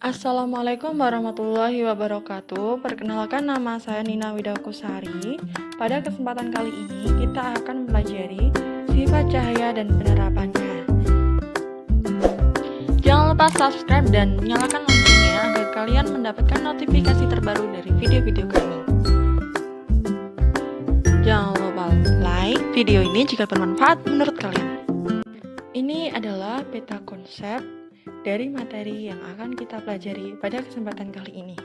Assalamualaikum warahmatullahi wabarakatuh. Perkenalkan, nama saya Nina Widakusari. Pada kesempatan kali ini kita akan mempelajari sifat cahaya dan penerapannya. Jangan lupa subscribe dan nyalakan loncengnya agar kalian mendapatkan notifikasi terbaru dari video-video kami. Jangan lupa like video ini jika bermanfaat menurut kalian. Ini adalah peta konsep dari materi yang akan kita pelajari pada kesempatan kali ini.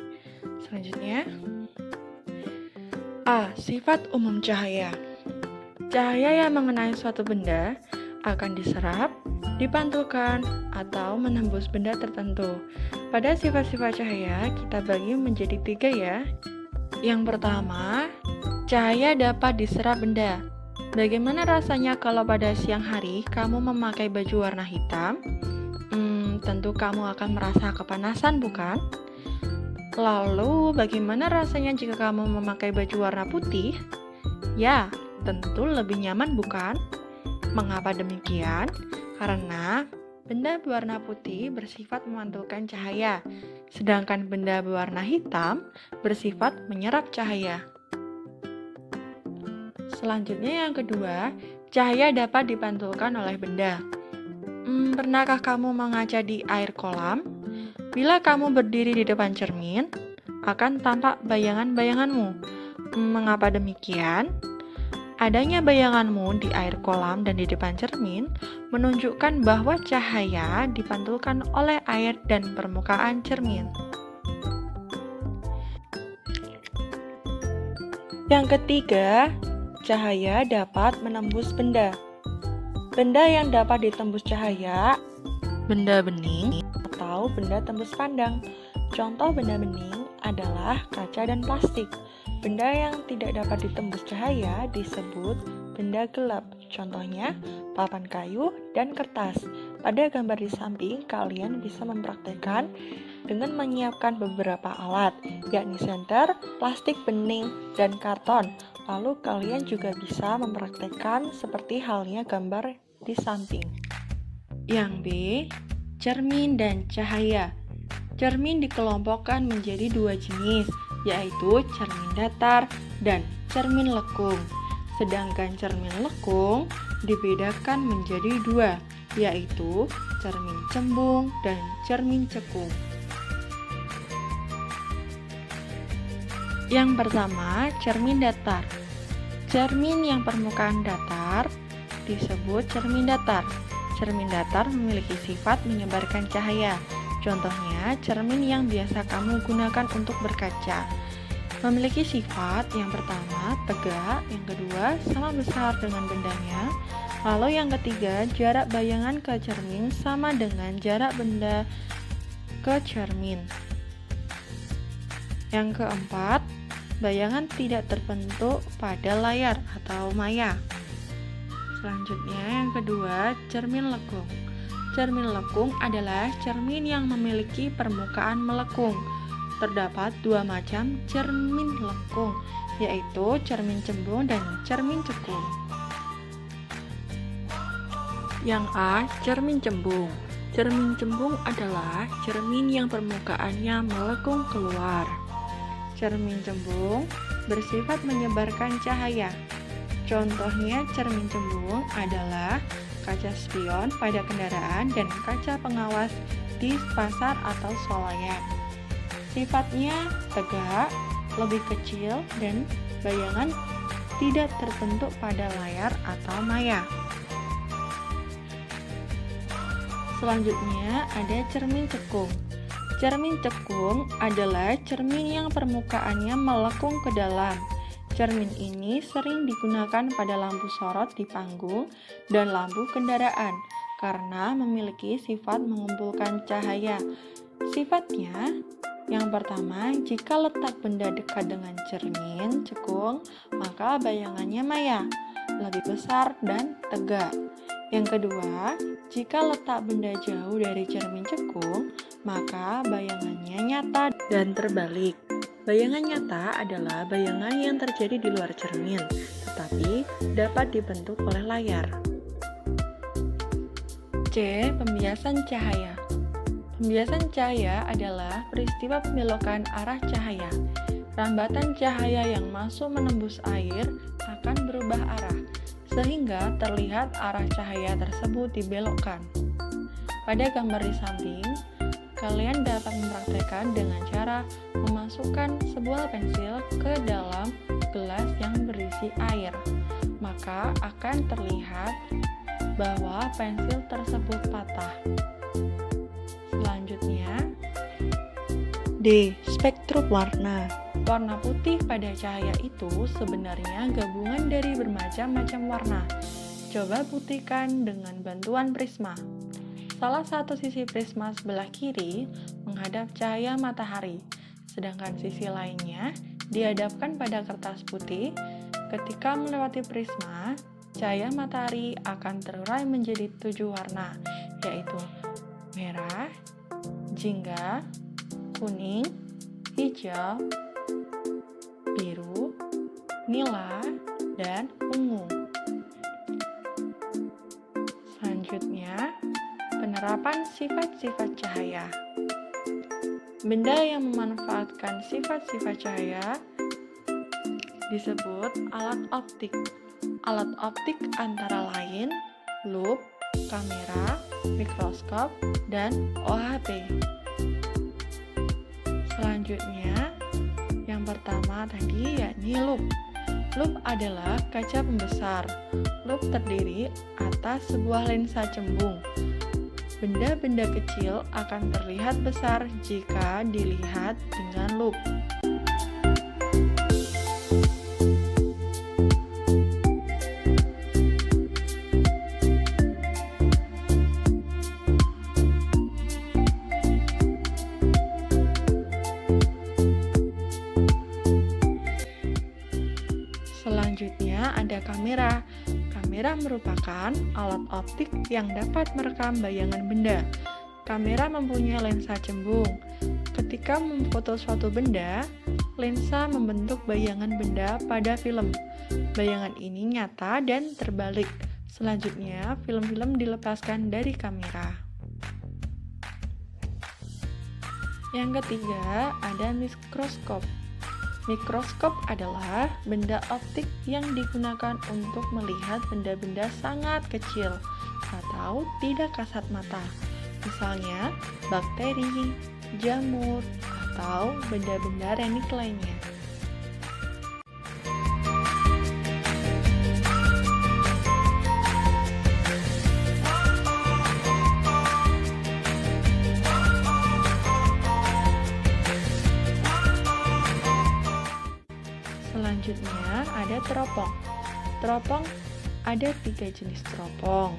Selanjutnya, A. Sifat umum cahaya. Cahaya yang mengenai suatu benda akan diserap, dipantulkan, atau menembus benda tertentu. Pada sifat-sifat cahaya, kita bagi menjadi 3 ya. Yang pertama, cahaya dapat diserap benda. Bagaimana rasanya kalau pada siang hari kamu memakai baju warna hitam? Tentu kamu akan merasa kepanasan, bukan? Lalu, bagaimana rasanya jika kamu memakai baju warna putih? Ya, tentu lebih nyaman, bukan? Mengapa demikian? Karena benda berwarna putih bersifat memantulkan cahaya, sedangkan benda berwarna hitam bersifat menyerap cahaya. Selanjutnya yang kedua, cahaya dapat dipantulkan oleh benda. Pernahkah kamu mengaca di air kolam? Bila kamu berdiri di depan cermin, akan tampak bayangan-bayanganmu. Mengapa demikian? Adanya bayanganmu di air kolam dan di depan cermin menunjukkan bahwa cahaya dipantulkan oleh air dan permukaan cermin. Yang ketiga, cahaya dapat menembus benda. Benda yang dapat ditembus cahaya, benda bening atau benda tembus pandang. Contoh benda bening adalah kaca dan plastik. Benda yang tidak dapat ditembus cahaya disebut benda gelap. Contohnya papan kayu dan kertas. Pada gambar di samping, kalian bisa mempraktekkan dengan menyiapkan beberapa alat, yakni senter, plastik bening, dan karton. Lalu kalian juga bisa mempraktekkan seperti halnya gambar di samping. Yang B, cermin dan cahaya. Cermin dikelompokkan menjadi 2 jenis, yaitu cermin datar dan cermin lekung. Sedangkan cermin lekung dibedakan menjadi 2, yaitu cermin cembung dan cermin cekung. Yang pertama, cermin datar. Cermin yang permukaan datar disebut cermin datar. Cermin datar memiliki sifat menyebarkan cahaya. Contohnya, cermin yang biasa kamu gunakan untuk berkaca. Memiliki sifat yang pertama, tegak, yang kedua, sama besar dengan bendanya. Lalu yang ketiga, jarak bayangan ke cermin sama dengan jarak benda ke cermin. Yang keempat, bayangan tidak terbentuk pada layar atau maya. Selanjutnya yang kedua, cermin lekung. Cermin lekung adalah cermin yang memiliki permukaan melekung. Terdapat 2 macam cermin lekung, yaitu cermin cembung dan cermin cekung. Yang A, cermin cembung. Cermin cembung adalah cermin yang permukaannya melekung keluar. Cermin cembung bersifat menyebarkan cahaya. Contohnya cermin cembung adalah kaca spion pada kendaraan dan kaca pengawas di pasar atau swalayan. Sifatnya tegak, lebih kecil, dan bayangan tidak terbentuk pada layar atau maya. Selanjutnya ada cermin cekung. Cermin cekung adalah cermin yang permukaannya melekung ke dalam. Cermin ini sering digunakan pada lampu sorot di panggung dan lampu kendaraan karena memiliki sifat mengumpulkan cahaya. Sifatnya, yang pertama, jika letak benda dekat dengan cermin cekung, maka bayangannya maya, lebih besar dan tegak. Yang kedua, jika letak benda jauh dari cermin cekung, maka bayangannya nyata dan terbalik. Bayangan nyata adalah bayangan yang terjadi di luar cermin, tetapi dapat dibentuk oleh layar. C. Pembiasan cahaya. Pembiasan cahaya adalah peristiwa pembelokan arah cahaya. Rambatan cahaya yang masuk menembus air akan berubah arah, sehingga terlihat arah cahaya tersebut dibelokkan. Pada gambar di samping, kalian dapat mempraktekkan dengan cara memasukkan sebuah pensil ke dalam gelas yang berisi air. Maka akan terlihat bahwa pensil tersebut patah. Selanjutnya, D. Spektrum warna. Warna putih pada cahaya itu sebenarnya gabungan dari bermacam-macam warna. Coba buktikan dengan bantuan prisma. Salah satu sisi prisma sebelah kiri menghadap cahaya matahari, sedangkan sisi lainnya dihadapkan pada kertas putih. Ketika melewati prisma, cahaya matahari akan terurai menjadi 7 warna, yaitu merah, jingga, kuning, hijau, biru, nila, dan ungu. Selanjutnya, penerapan sifat-sifat cahaya. Benda yang memanfaatkan sifat-sifat cahaya disebut alat optik. Alat optik antara lain lup, kamera, mikroskop, dan OHP. Selanjutnya, yang pertama tadi yakni lup. Lup adalah kaca pembesar. Lup terdiri atas sebuah lensa cembung. Benda-benda kecil akan terlihat besar jika dilihat dengan lup. Selanjutnya ada kamera. Kamera merupakan alat optik yang dapat merekam bayangan benda. Kamera mempunyai lensa cembung. Ketika memfoto suatu benda, lensa membentuk bayangan benda pada film. Bayangan ini nyata dan terbalik. Selanjutnya, film-film dilepaskan dari kamera. Yang ketiga, ada mikroskop. Mikroskop adalah benda optik yang digunakan untuk melihat benda-benda sangat kecil atau tidak kasat mata, misalnya bakteri, jamur, atau benda-benda renik lainnya. Selanjutnya ada teropong. Teropong ada 3 jenis teropong,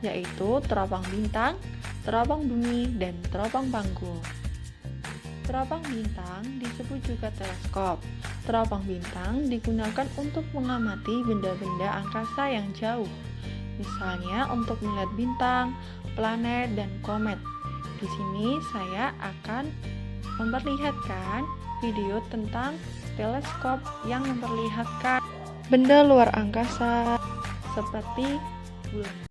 yaitu teropong bintang, teropong bumi, dan teropong panggung. Teropong bintang disebut juga teleskop. Teropong bintang digunakan untuk mengamati benda-benda angkasa yang jauh, misalnya untuk melihat bintang, planet, dan komet. Di sini saya akan memperlihatkan video tentang teleskop yang memperlihatkan benda luar angkasa seperti bulan.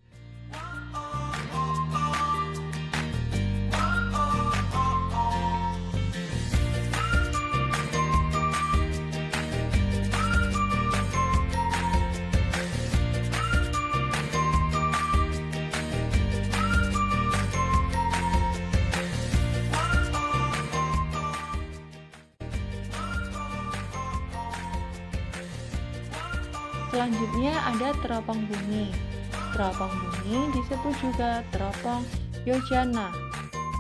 Selanjutnya ada teropong bumi. Teropong bumi disebut juga teropong Yojana.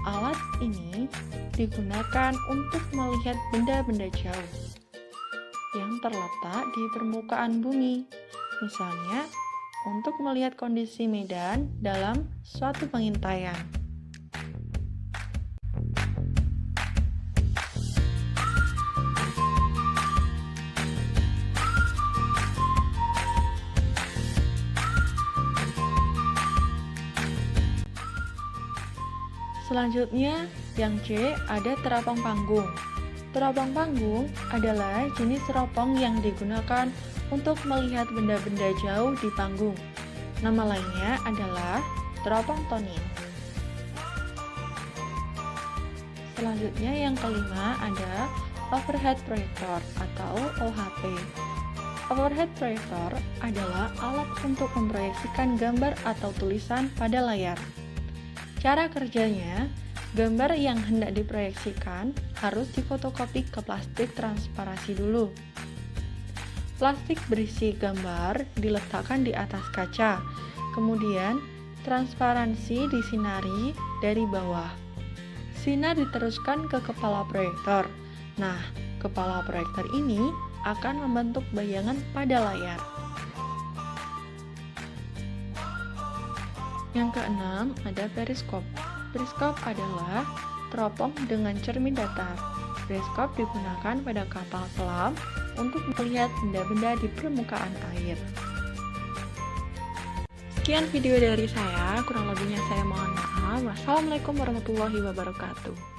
Alat ini digunakan untuk melihat benda-benda jauh yang terletak di permukaan bumi. Misalnya, untuk melihat kondisi medan dalam suatu pengintaian. Selanjutnya, yang C ada teropong panggung. Teropong panggung adalah jenis teropong yang digunakan untuk melihat benda-benda jauh di panggung. Nama lainnya adalah teropong tonil. Selanjutnya yang kelima ada overhead proyektor atau OHP. Overhead proyektor adalah alat untuk memproyeksikan gambar atau tulisan pada layar. Cara kerjanya, gambar yang hendak diproyeksikan harus difotokopi ke plastik transparasi dulu. Plastik berisi gambar diletakkan di atas kaca, kemudian transparansi disinari dari bawah. Sinar diteruskan ke kepala proyektor. Nah, kepala proyektor ini akan membentuk bayangan pada layar. Yang keenam ada periskop. Periskop adalah teropong dengan cermin datar. Periskop digunakan pada kapal selam untuk melihat benda-benda di permukaan air. Sekian video dari saya, kurang lebihnya saya mohon maaf. Wassalamualaikum warahmatullahi wabarakatuh.